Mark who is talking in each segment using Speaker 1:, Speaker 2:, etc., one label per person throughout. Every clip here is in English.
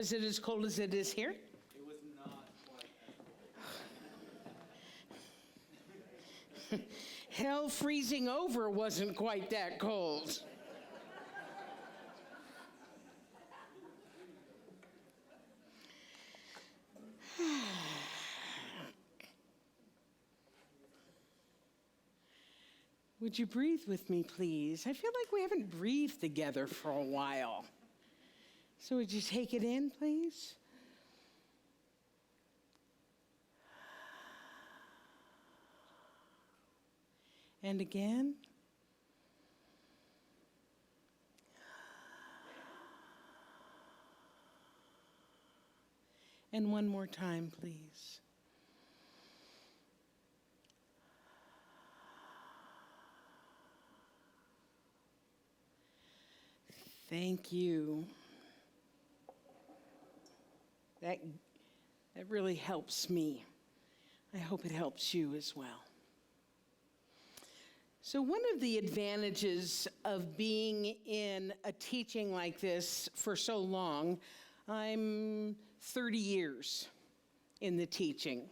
Speaker 1: Is it as cold as it is here?
Speaker 2: It was not quite as cold.
Speaker 1: Hell freezing over wasn't quite that cold. Would you breathe with me, please? I feel like we haven't breathed together for a while. So would you take it in, please? And again. And one more time, please. Thank you. That really helps me. I hope it helps you as well. So one of the advantages of being in a teaching like this for so long, I'm 30 years in the teaching.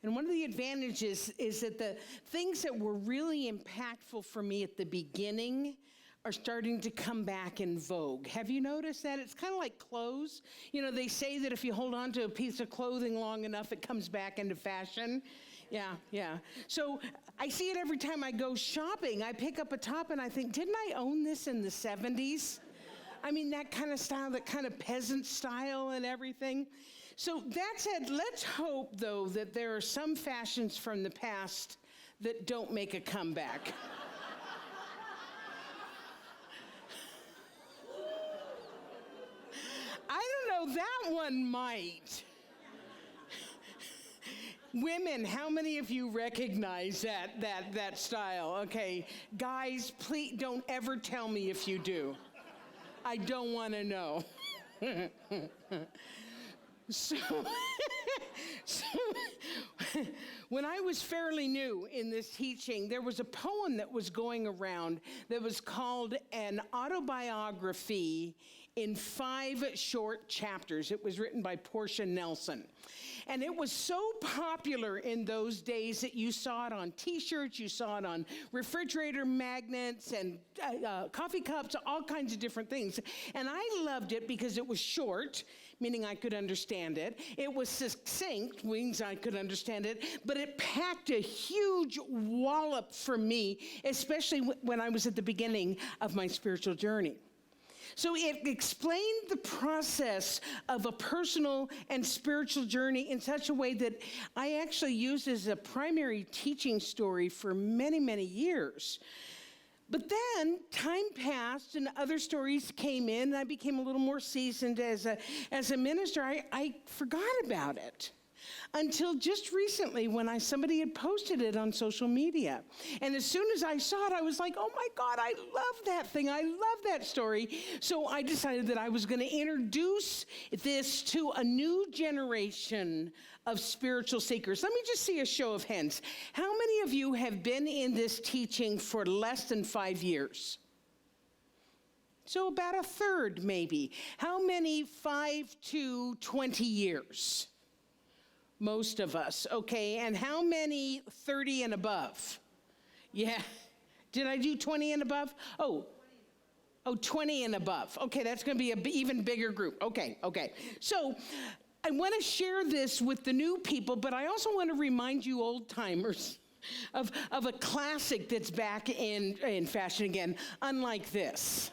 Speaker 1: And one of the advantages is that the things that were really impactful for me at the beginning are starting to come back in vogue. Have you noticed that? It's kind of like clothes. You know, they say that if you hold on to a piece of clothing long enough, it comes back into fashion. Yeah. So I see it every time I go shopping. I pick up a top and I think, didn't I own this in the 70s? I mean, that kind of style, that kind of peasant style and everything. So that said, let's hope, though, that there are some fashions from the past that don't make a comeback. I don't know, that one might. Women, how many of you recognize that style? Okay, guys, please don't ever tell me if you do. I don't want to know. So when I was fairly new in this teaching, there was a poem that was going around that was called An Autobiography in 5 Short Chapters. It was written by Portia Nelson. And it was so popular in those days that you saw it on t-shirts, you saw it on refrigerator magnets and coffee cups, all kinds of different things. And I loved it because it was short, meaning I could understand it. It was succinct, means I could understand it, but it packed a huge wallop for me, especially when I was at the beginning of my spiritual journey. So it explained the process of a personal and spiritual journey in such a way that I actually used as a primary teaching story for many, many years. But then time passed and other stories came in and I became a little more seasoned as a minister. I forgot about it until just recently when somebody had posted it on social media. And as soon as I saw it, I was like, oh my God, I love that thing. I love that story. So I decided that I was going to introduce this to a new generation of spiritual seekers. Let me just see a show of hands. How many of you have been in this teaching for less than 5 years? So about a third, maybe. How many 5 to 20 years? Most of us, okay. And how many 30 and above? Yeah. Did I do 20 and above? Oh, 20 and above. Okay, that's going to be an even bigger group. Okay. So I want to share this with the new people, but I also want to remind you old timers of a classic that's back in fashion again, unlike this.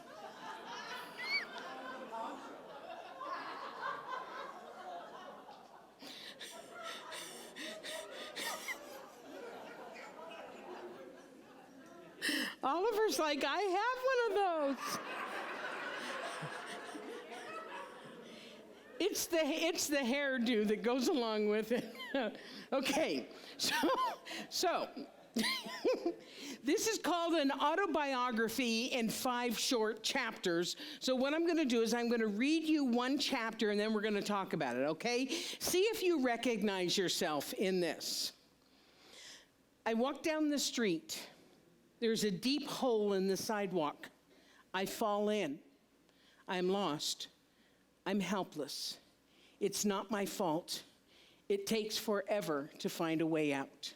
Speaker 1: Oliver's like, I have one of those. It's the hairdo that goes along with it. Okay, so this is called an autobiography in 5 short chapters. So what I'm going to do is I'm going to read you one chapter and then we're going to talk about it, okay? See if you recognize yourself in this. I walk down the street. There's a deep hole in the sidewalk. I fall in. I'm lost. I'm helpless. It's not my fault. It takes forever to find a way out.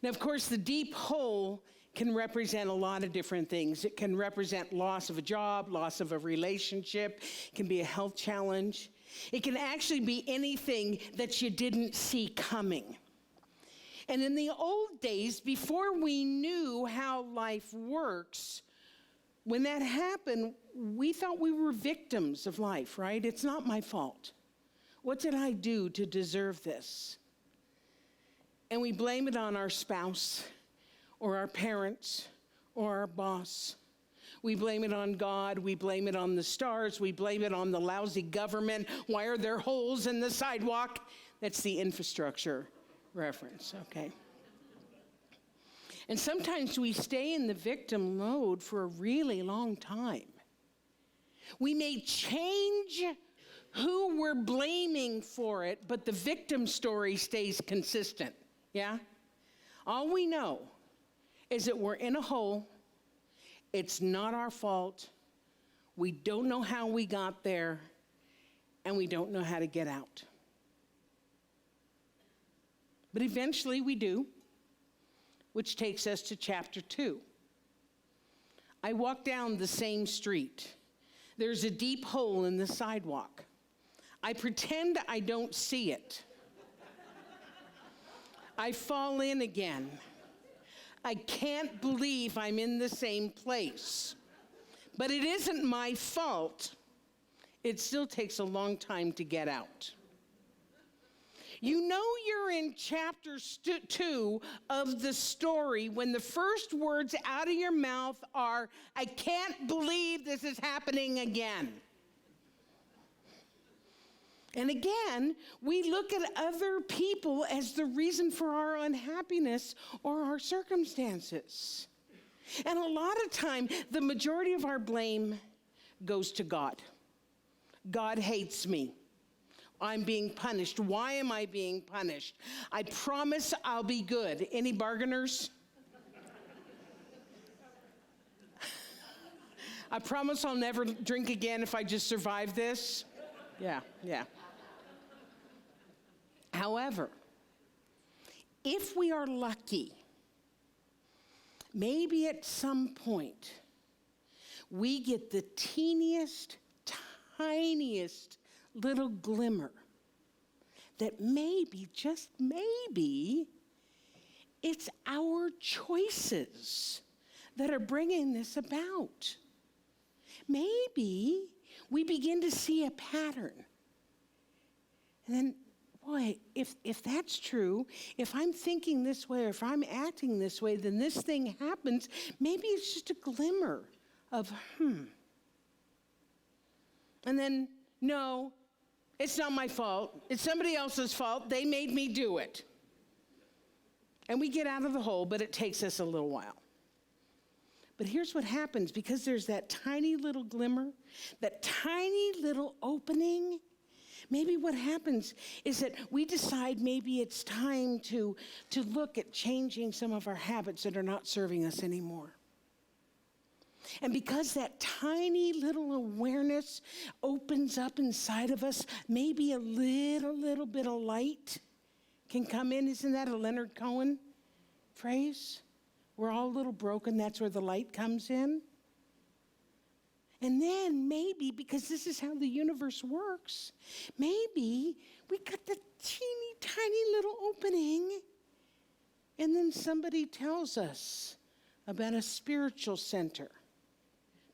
Speaker 1: Now, of course, the deep hole can represent a lot of different things. It can represent loss of a job, loss of a relationship. It can be a health challenge. It can actually be anything that you didn't see coming. And in the old days, before we knew how life works, when that happened, we thought we were victims of life, right? It's not my fault. What did I do to deserve this? And we blame it on our spouse or our parents or our boss. We blame it on God. We blame it on the stars. We blame it on the lousy government. Why are there holes in the sidewalk? That's the infrastructure reference, okay? And sometimes we stay in the victim mode for a really long time. We may change who we're blaming for it, but the victim story stays consistent, yeah? All we know is that we're in a hole. It's not our fault. We don't know how we got there, and we don't know how to get out. But eventually we do, which takes us to chapter 2. I walk down the same street. There's a deep hole in the sidewalk. I pretend I don't see it. I fall in again. I can't believe I'm in the same place. But it isn't my fault. It still takes a long time to get out. You know you're in chapter 2 of the story when the first words out of your mouth are, I can't believe this is happening again. And again, we look at other people as the reason for our unhappiness or our circumstances. And a lot of time, the majority of our blame goes to God. God hates me. I'm being punished. Why am I being punished? I promise I'll be good. Any bargainers? I promise I'll never drink again if I just survive this. Yeah. However, if we are lucky, maybe at some point, we get the teeniest, tiniest little glimmer that maybe, just maybe, it's our choices that are bringing this about. Maybe we begin to see a pattern. And then, boy, if that's true, if I'm thinking this way or if I'm acting this way, then this thing happens. Maybe it's just a glimmer of, And then, no, it's not my fault. It's somebody else's fault. They made me do it. And we get out of the hole, but it takes us a little while. But here's what happens, because there's that tiny little glimmer, that tiny little opening, maybe what happens is that we decide maybe it's time to look at changing some of our habits that are not serving us anymore. And because that tiny little awareness opens up inside of us, maybe a little bit of light can come in. Isn't that a Leonard Cohen phrase? We're all a little broken, that's where the light comes in. And then maybe, because this is how the universe works, maybe we got the teeny tiny little opening, and then somebody tells us about a spiritual center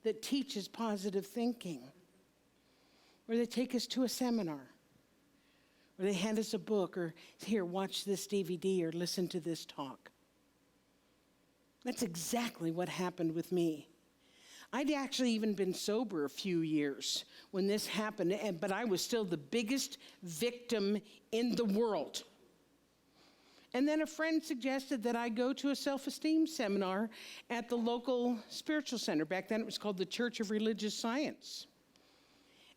Speaker 1: that teaches positive thinking, or they take us to a seminar, or they hand us a book, or here, watch this DVD, or listen to this talk. That's exactly what happened with me. I'd actually even been sober a few years when this happened, but I was still the biggest victim in the world. And then a friend suggested that I go to a self-esteem seminar at the local spiritual center. Back then it was called the Church of Religious Science.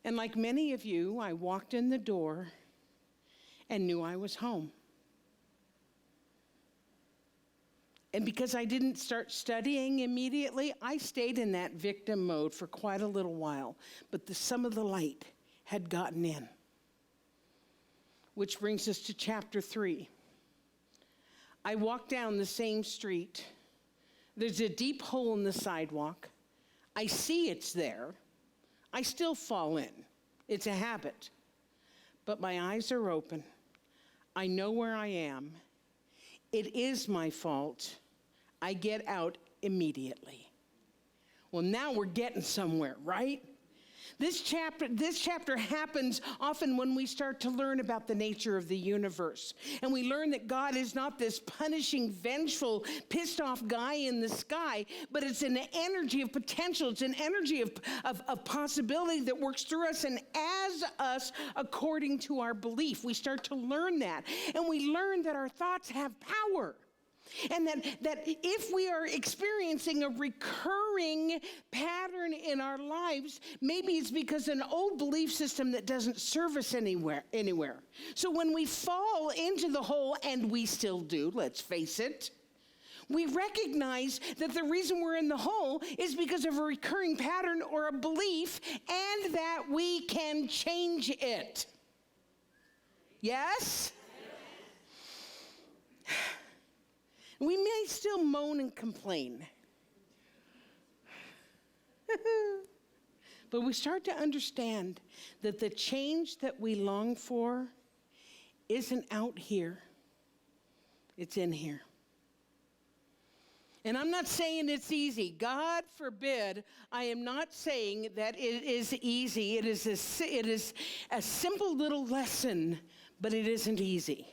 Speaker 1: And like many of you, I walked in the door and knew I was home. And because I didn't start studying immediately, I stayed in that victim mode for quite a little while. But some of the light had gotten in. Which brings us to chapter 3. I walk down the same street. There's a deep hole in the sidewalk. I see it's there. I still fall in. It's a habit. But my eyes are open. I know where I am. It is my fault. I get out immediately. Well, now we're getting somewhere, right? This chapter happens often when we start to learn about the nature of the universe. And we learn that God is not this punishing, vengeful, pissed off guy in the sky, but it's an energy of potential. It's an energy of possibility that works through us and as us according to our belief. We start to learn that. And we learn that our thoughts have power. And that if we are experiencing a recurring pattern in our lives, maybe it's because an old belief system that doesn't serve us anywhere. So when we fall into the hole, and we still do, let's face it, we recognize that the reason we're in the hole is because of a recurring pattern or a belief, and that we can change it. Yes? We may still moan and complain. But we start to understand that the change that we long for isn't out here. It's in here. And I'm not saying it's easy. God forbid, I am not saying that it is easy. It is a simple little lesson, but it isn't easy.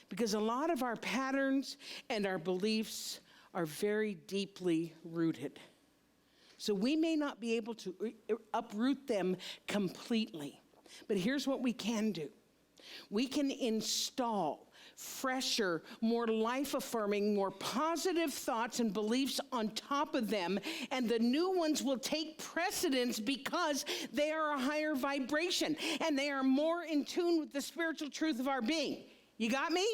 Speaker 1: Because a lot of our patterns and our beliefs are very deeply rooted. So we may not be able to uproot them completely. But here's what we can do. We can install fresher, more life-affirming, more positive thoughts and beliefs on top of them, and the new ones will take precedence because they are a higher vibration, and they are more in tune with the spiritual truth of our being. You got me?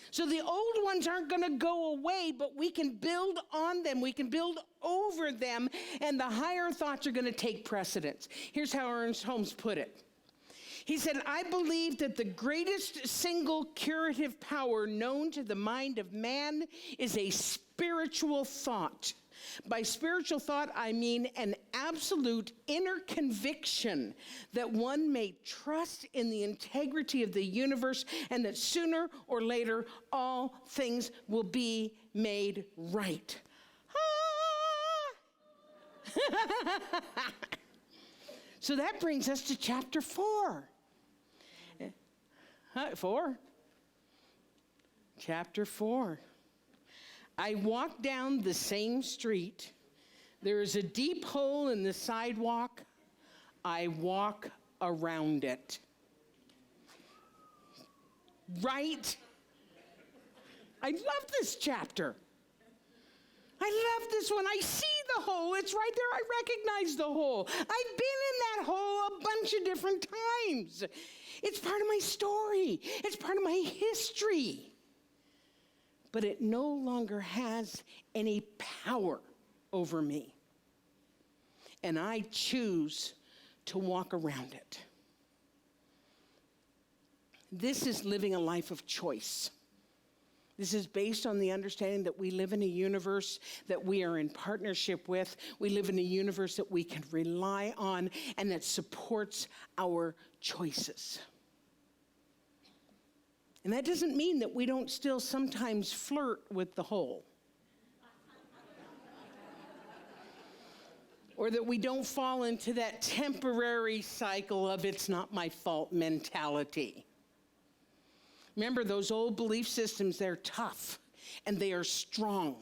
Speaker 1: So the old ones aren't going to go away, but we can build on them. We can build over them, and the higher thoughts are going to take precedence. Here's how Ernest Holmes put it. He said, I believe that the greatest single curative power known to the mind of man is a spiritual thought. By spiritual thought, I mean an absolute inner conviction that one may trust in the integrity of the universe and that sooner or later all things will be made right. So that brings us to chapter 4. 4? Chapter 4. I walk down the same street. There is a deep hole in the sidewalk. I walk around it. Right? I love this chapter. I love this one. I see the hole. It's right there. I recognize the hole. I've been in that hole a bunch of different times. It's part of my story. It's part of my history. But it no longer has any power over me. And I choose to walk around it. This is living a life of choice. This is based on the understanding that we live in a universe that we are in partnership with. We live in a universe that we can rely on and that supports our choices. And that doesn't mean that we don't still sometimes flirt with the hole. Or that we don't fall into that temporary cycle of it's not my fault mentality. Remember, those old belief systems, they're tough and they are strong.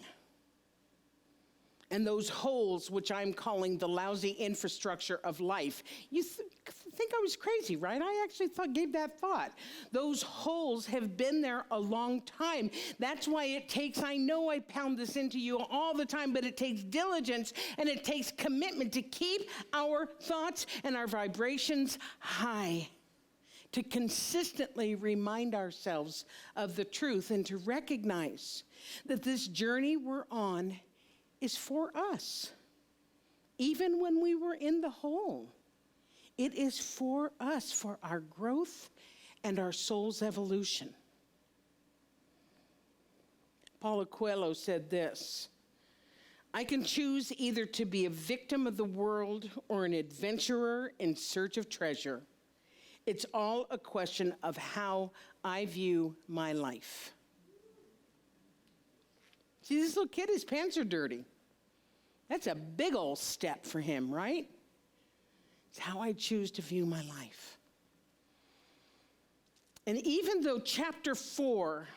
Speaker 1: And those holes, which I'm calling the lousy infrastructure of life, you think I was crazy, right? I actually gave that thought. Those holes have been there a long time. That's why it takes, I know I pound this into you all the time, but it takes diligence and it takes commitment to keep our thoughts and our vibrations high, to consistently remind ourselves of the truth and to recognize that this journey we're on is for us. Even when we were in the hole, it is for us, for our growth and our soul's evolution. Paulo Coelho said this: I can choose either to be a victim of the world or an adventurer in search of treasure. It's all a question of how I view my life. See, this little kid, his pants are dirty. That's a big old step for him, right? It's how I choose to view my life. And even though chapter 4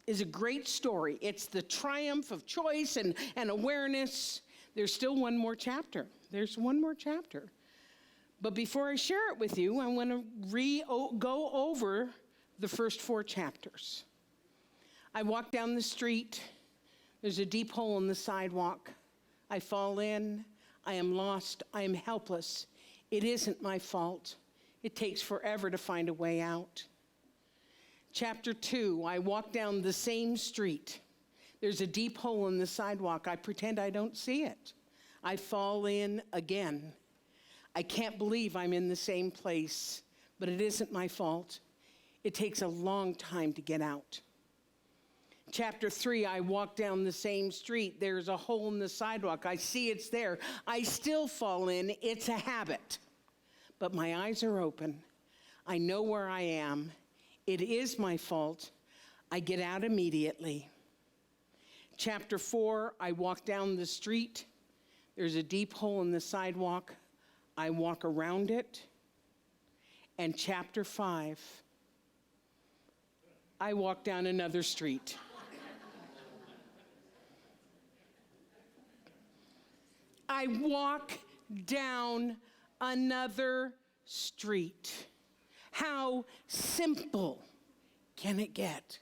Speaker 1: is a great story, it's the triumph of choice and awareness, there's still one more chapter. There's one more chapter. But before I share it with you, I want to go over the first 4 chapters. I walk down the street. There's a deep hole in the sidewalk. I fall in. I am lost. I am helpless. It isn't my fault. It takes forever to find a way out. Chapter 2, I walk down the same street. There's a deep hole in the sidewalk. I pretend I don't see it. I fall in again. I can't believe I'm in the same place, but it isn't my fault. It takes a long time to get out. Chapter 3, I walk down the same street. There's a hole in the sidewalk. I see it's there. I still fall in. It's a habit. But my eyes are open. I know where I am. It is my fault. I get out immediately. Chapter 4, I walk down the street. There's a deep hole in the sidewalk. I walk around it. And chapter 5, I walk down another street. I walk down another street. How simple can it get?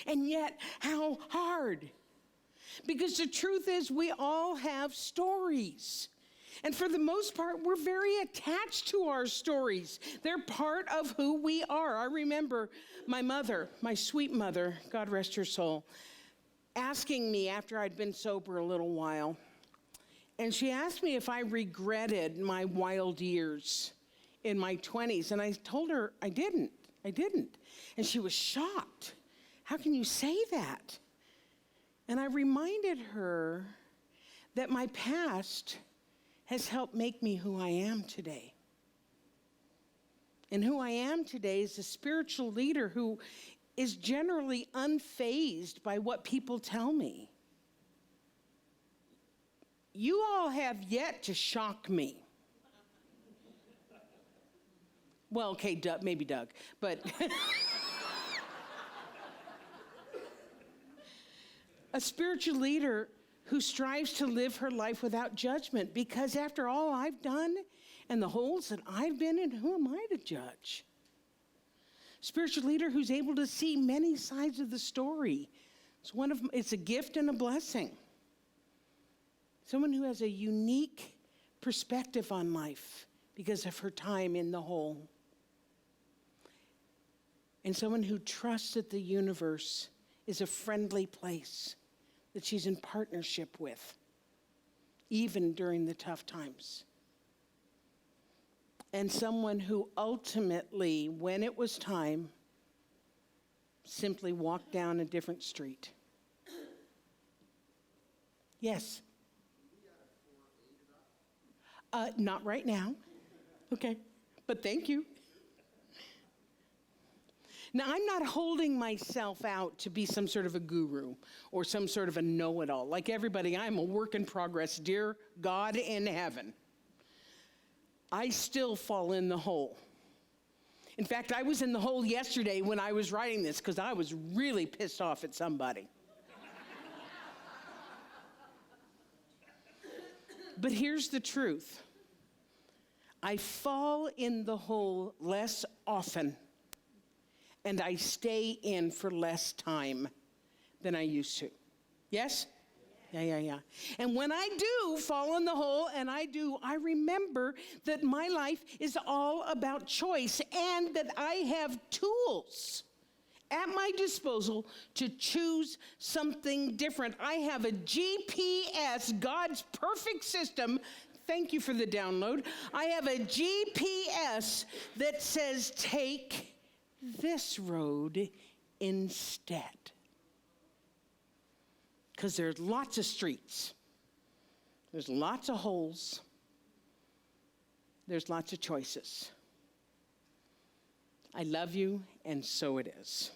Speaker 1: And yet, how hard? Because the truth is, we all have stories. And for the most part, we're very attached to our stories. They're part of who we are. I remember my mother, my sweet mother, God rest her soul, asking me after I'd been sober a little while, and she asked me if I regretted my wild years in my 20s. And I told her I didn't. And she was shocked. How can you say that? And I reminded her that my past has helped make me who I am today. And who I am today is a spiritual leader who is generally unfazed by what people tell me. You all have yet to shock me. Well, okay, Doug, maybe Doug, but a spiritual leader who strives to live her life without judgment, because after all I've done and the holes that I've been in, who am I to judge? Spiritual leader who's able to see many sides of the story. It's a gift and a blessing. Someone who has a unique perspective on life because of her time in the hole. And someone who trusts that the universe is a friendly place that she's in partnership with, even during the tough times. And someone who ultimately, when it was time, simply walked down a different street. Yes? Not right now. Okay, but thank you. Now, I'm not holding myself out to be some sort of a guru or some sort of a know-it-all. Like everybody, I'm a work in progress, dear God in heaven. I still fall in the hole. In fact, I was in the hole yesterday when I was writing this because I was really pissed off at somebody. But here's the truth. I fall in the hole less often, and I stay in for less time than I used to. Yes? Yeah. And when I do fall in the hole, and I remember that my life is all about choice and that I have tools at my disposal to choose something different. I have a GPS, God's perfect system. Thank you for the download. I have a GPS that says, take this road instead. Because there's lots of streets. There's lots of holes. There's lots of choices. I love you, and so it is.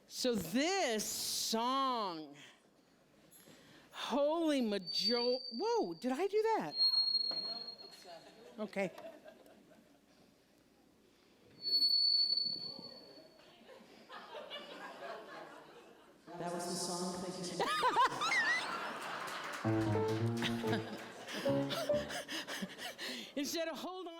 Speaker 1: So this song, Holy Majo, whoa, did I do that? Okay.
Speaker 3: That was the song. Thank you so much.
Speaker 1: Instead of hold on.